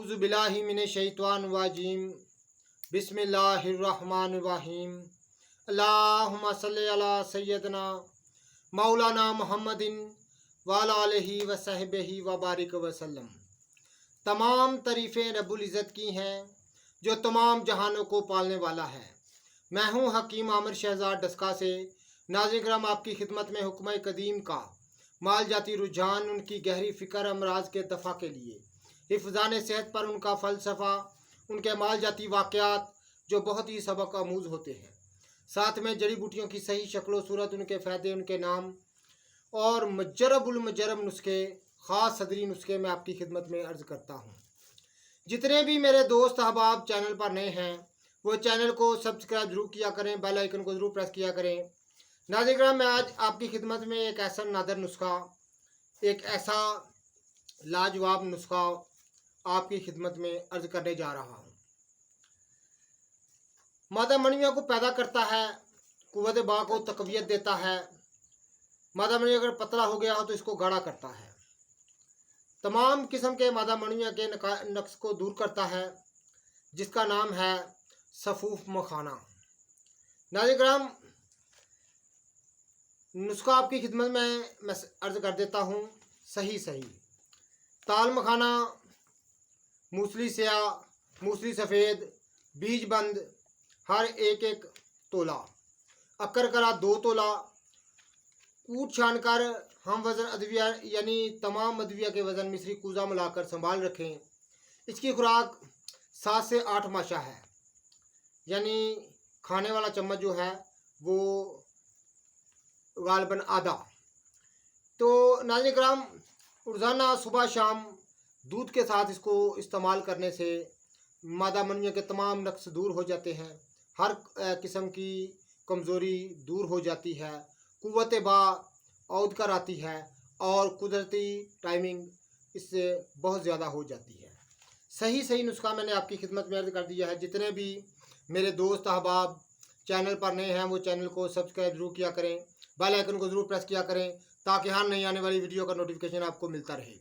औज़ु बिल्लाहि मिनश शैतानिर रजीम। बिस्मिल्लाहिर्रहमानिर रहीम। अल्लाहुम्मा सल्लि अला सय्यदना मौलाना मुहम्मदिन व अला आलिहि व सहबिहि व बारिक वसल्लम। तमाम तारीफ़ें रब्बुल इज़्ज़त की हैं जो तमाम जहानों को पालने वाला है। मैं हूँ हकीम आमिर शहजाद डस्का से। नाज़िर आपकी खिदमत में हुक्म कदीम का माल जाती रुझान, उनकी गहरी फ़िक्र अमराज के दफ़ा के लिए, हिफ़्ज़ान सेहत पर उनका फ़लसफ़ा, उनके माल जाती वाक़यात जो बहुत ही सबक आमूज़ होते हैं, साथ में जड़ी बूटियों की सही शक्ल सूरत, उनके फ़ायदे, उनके नाम और मजरबुल मजरब नुस्खे, ख़ास सदरी नुस्खे मैं आपकी खिदमत में अर्ज़ करता हूँ। जितने भी मेरे दोस्त अहबाब चैनल पर नए हैं वो चैनल को सब्सक्राइब ज़रूर किया करें, बेल आइकन को ज़रूर प्रेस किया करें। नाज़िर मैं आज आपकी खिदमत में एक ऐसा नादर नुस्खा, एक ऐसा लाजवाब नुस्खा आपकी खिदमत में अर्ज़ करने जा रहा हूँ। मादा मणियों को पैदा करता है, कुव्वत बा को तक़वियत देता है। मादा मणि अगर पतला हो गया हो तो इसको गाढ़ा करता है। तमाम किस्म के मादा मणियों के नक्स को दूर करता है, जिसका नाम है सफ़ूफ मखाना। नाज़िर नुस्खा आपकी खिदमत में मैं अर्ज़ कर देता हूँ। सही ताल मखाना, मूसली स्याह, मूसली सफ़ेद, बीज बंद हर एक तोला, अक्कर करा 2 तोला, कूट छान कर हम वज़न अदविया यानी तमाम अदविया के वज़न मिस्री कूज़ा मिलाकर संभाल रखें। इसकी खुराक 7 से 8 माशा है, यानी खाने वाला चम्मच जो है वो गालबन आधा। तो नाज़िर रोज़ाना सुबह शाम दूध के साथ इसको इस्तेमाल करने से मादा मनियों के तमाम नक्स दूर हो जाते हैं, हर किस्म की कमज़ोरी दूर हो जाती है, कुव्वत बा औद कर आती है और कुदरती टाइमिंग इससे बहुत ज़्यादा हो जाती है। सही नुस्खा मैंने आपकी खिदमत में अर्ज़ कर दिया है। जितने भी मेरे दोस्त अहबाब चैनल पर नए हैं वो चैनल को सब्सक्राइब ज़रूर किया करें, बेल आइकन को ज़रूर प्रेस किया करें ताकि हर नई आने वाली वीडियो का नोटिफिकेशन आपको मिलता रहे।